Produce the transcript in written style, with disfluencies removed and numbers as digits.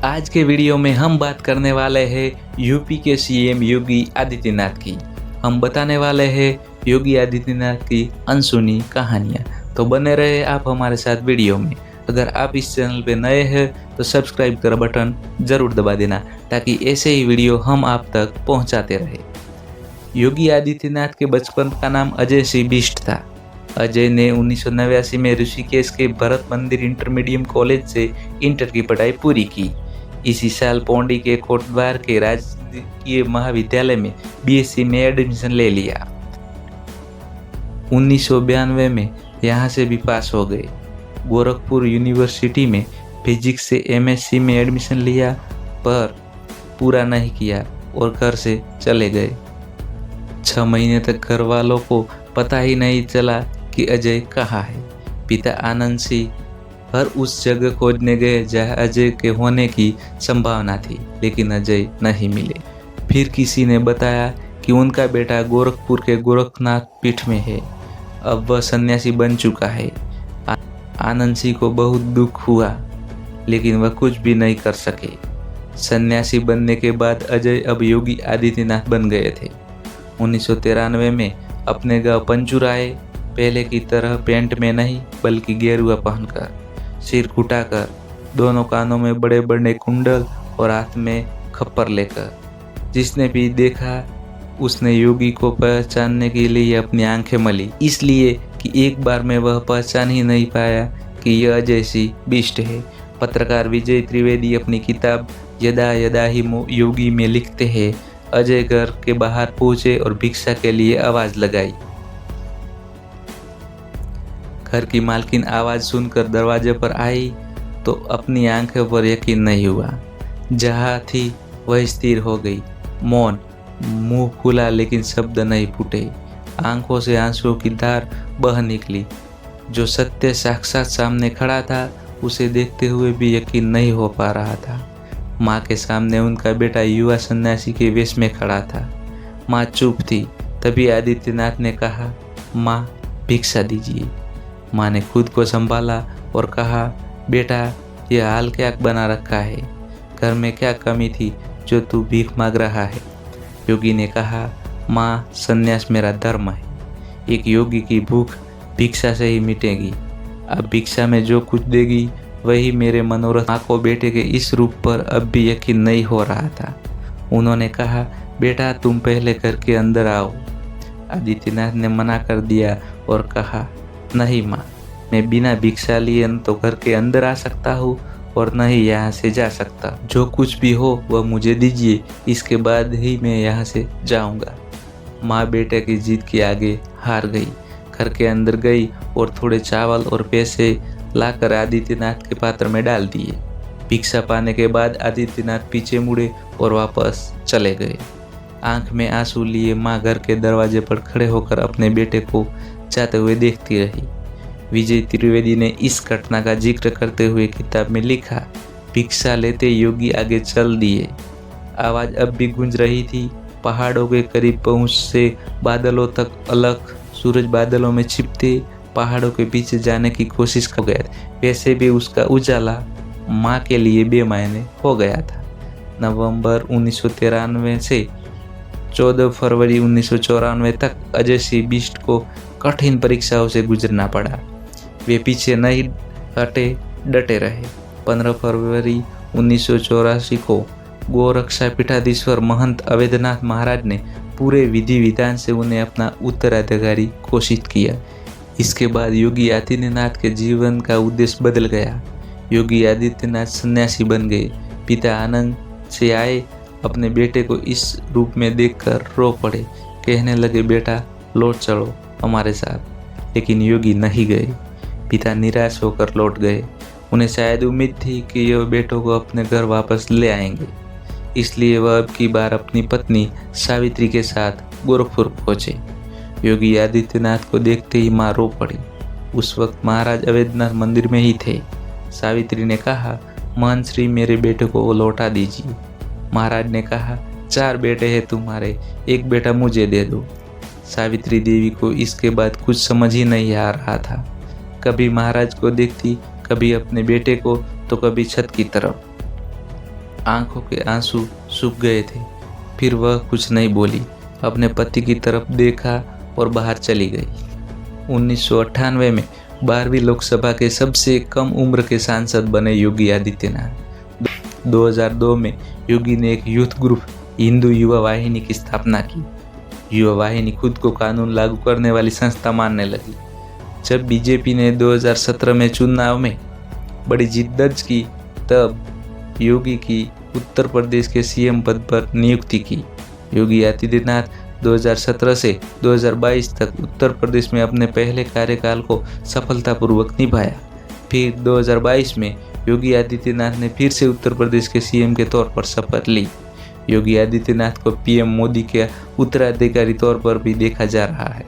आज के वीडियो में हम बात करने वाले हैं यूपी के सीएम योगी आदित्यनाथ की। हम बताने वाले हैं योगी आदित्यनाथ की अनसुनी कहानियाँ। तो बने रहे आप हमारे साथ वीडियो में। अगर आप इस चैनल पे नए हैं तो सब्सक्राइब कर बटन ज़रूर दबा देना ताकि ऐसे ही वीडियो हम आप तक पहुंचाते रहे। योगी आदित्यनाथ के बचपन का नाम अजय सिंह बिष्ट था। अजय ने 1989 में ऋषिकेश के भरत मंदिर इंटरमीडिएट कॉलेज से इंटर की पढ़ाई पूरी की। इसी साल पौंडी के कोटद्वार के राजकीय महाविद्यालय में बीएससी में एडमिशन ले लिया। 1992 में यहाँ से भी पास हो गए। गोरखपुर यूनिवर्सिटी में फिजिक्स से एमएससी में एडमिशन लिया पर पूरा नहीं किया और घर से चले गए। 6 महीने तक घर वालों को पता ही नहीं चला कि अजय कहाँ है। पिता आनंद सिंह हर उस जगह खोजने गए जहाँ अजय के होने की संभावना थी, लेकिन अजय नहीं मिले। फिर किसी ने बताया कि उनका बेटा गोरखपुर के गोरखनाथ पीठ में है। अब वह सन्यासी बन चुका है। आनंद सिंह को बहुत दुख हुआ, लेकिन वह कुछ भी नहीं कर सके। सन्यासी बनने के बाद अजय अब योगी आदित्यनाथ बन गए थे। 1993 में अपने गांव पंचूर आए। पहले की तरह पैंट में नहीं बल्कि गेरुआ पहनकर, सिर घुटाकर, दोनों कानों में बड़े बड़े कुंडल और हाथ में खप्पर लेकर। जिसने भी देखा उसने योगी को पहचानने के लिए अपनी आंखें मली, इसलिए कि एक बार में वह पहचान ही नहीं पाया कि यह अजय सिंह बिष्ट है। पत्रकार विजय त्रिवेदी अपनी किताब यदा यदा ही योगी में लिखते हैं, अजय घर के बाहर पहुंचे और भिक्षा के लिए आवाज लगाई। घर की मालकिन आवाज सुनकर दरवाजे पर आई तो अपनी आंखों पर यकीन नहीं हुआ। जहाँ थी वह स्थिर हो गई, मौन, मुंह खुला लेकिन शब्द नहीं फूटे। आंखों से आंसुओं की धार बह निकली। जो सत्य साक्षात सामने खड़ा था उसे देखते हुए भी यकीन नहीं हो पा रहा था। माँ के सामने उनका बेटा युवा सन्यासी के वेश में खड़ा था। माँ चुप थी। तभी आदित्यनाथ ने कहा, माँ भिक्षा दीजिए। माँ ने खुद को संभाला और कहा, बेटा यह हाल क्या बना रखा है? घर में क्या कमी थी जो तू भीख मांग रहा है? योगी ने कहा, माँ संन्यास मेरा धर्म है। एक योगी की भूख भिक्षा से ही मिटेगी। अब भिक्षा में जो कुछ देगी वही मेरे मनोरथ। माँ को बेटे के इस रूप पर अब भी यकीन नहीं हो रहा था। उन्होंने कहा, बेटा तुम पहले घर के अंदर आओ। आदित्यनाथ ने मना कर दिया और कहा, नहीं माँ, मैं बिना भिक्षा लिए न तो घर के अंदर आ सकता हूँ और न ही यहाँ से जा सकता। जो कुछ भी हो वह मुझे दीजिए, इसके बाद ही मैं यहाँ से जाऊँगा। माँ बेटे की जिद के आगे हार गई। घर के अंदर गई और थोड़े चावल और पैसे लाकर आदित्यनाथ के पात्र में डाल दिए। भिक्षा पाने के बाद आदित्यनाथ पीछे मुड़े और वापस चले गए। आंख में आंसू लिए माँ घर के दरवाजे पर खड़े होकर अपने बेटे को जाते हुए देखती रही। विजय त्रिवेदी ने इस घटना का जिक्र करते हुए किताब में लिखा, भिक्षा लेते योगी आगे चल दिए। आवाज अब भी गूंज रही थी। पहाड़ों के करीब पहुंच से बादलों तक अलग सूरज बादलों में छिपते पहाड़ों के पीछे जाने की कोशिश कर गया। वैसे भी उसका उजाला माँ के लिए बेमायने हो गया था। नवंबर 1993 से 14 फरवरी 1994 तक अजय सिंह बिष्ट को कठिन परीक्षाओं से गुजरना पड़ा। वे पीछे नहीं हटे, डटे रहे। 15 फरवरी 1984 को गोरक्षा पीठाधीश्वर महंत अवैधनाथ महाराज ने पूरे विधि विधान से उन्हें अपना उत्तराधिकारी घोषित किया। इसके बाद योगी आदित्यनाथ के जीवन का उद्देश्य बदल गया। योगी आदित्यनाथ सन्यासी बन गए। पिता आनंद से आए अपने बेटे को इस रूप में देखकर रो पड़े। कहने लगे, बेटा लौट चलो हमारे साथ। लेकिन योगी नहीं गए। पिता निराश होकर लौट गए। उन्हें शायद उम्मीद थी कि यह बेटों को अपने घर वापस ले आएंगे, इसलिए वह अब की बार अपनी पत्नी सावित्री के साथ गोरखपुर पहुंचे। योगी आदित्यनाथ को देखते ही माँ रो पड़ी। उस वक्त महाराज अवैधनाथ मंदिर में ही थे। सावित्री ने कहा, महंत श्री मेरे बेटे को लौटा दीजिए। महाराज ने कहा, 4 बेटे हैं तुम्हारे, एक बेटा मुझे दे दो। सावित्री देवी को इसके बाद कुछ समझ ही नहीं आ रहा था। कभी महाराज को देखती, कभी अपने बेटे को, तो कभी छत की तरफ। आंखों के आंसू सूख गए थे। फिर वह कुछ नहीं बोली, अपने पति की तरफ देखा और बाहर चली गई। 1998 में 12वीं लोकसभा के सबसे कम उम्र के सांसद बने योगी आदित्यनाथ। 2002 में योगी ने एक यूथ ग्रुप हिंदू युवा वाहिनी की स्थापना की। युवा वाहिनी खुद को कानून लागू करने वाली संस्था मानने लगी। जब बीजेपी ने 2017 में चुनाव में बड़ी जीत दर्ज की, तब योगी की उत्तर प्रदेश के सीएम पद पर नियुक्ति की। योगी आदित्यनाथ 2017 से 2022 तक उत्तर प्रदेश में अपने पहले कार्यकाल को सफलतापूर्वक निभाया। फिर 2022 में योगी आदित्यनाथ ने फिर से उत्तर प्रदेश के सीएम के तौर पर शपथ ली। योगी आदित्यनाथ को पीएम मोदी के उत्तराधिकारी तौर पर भी देखा जा रहा है।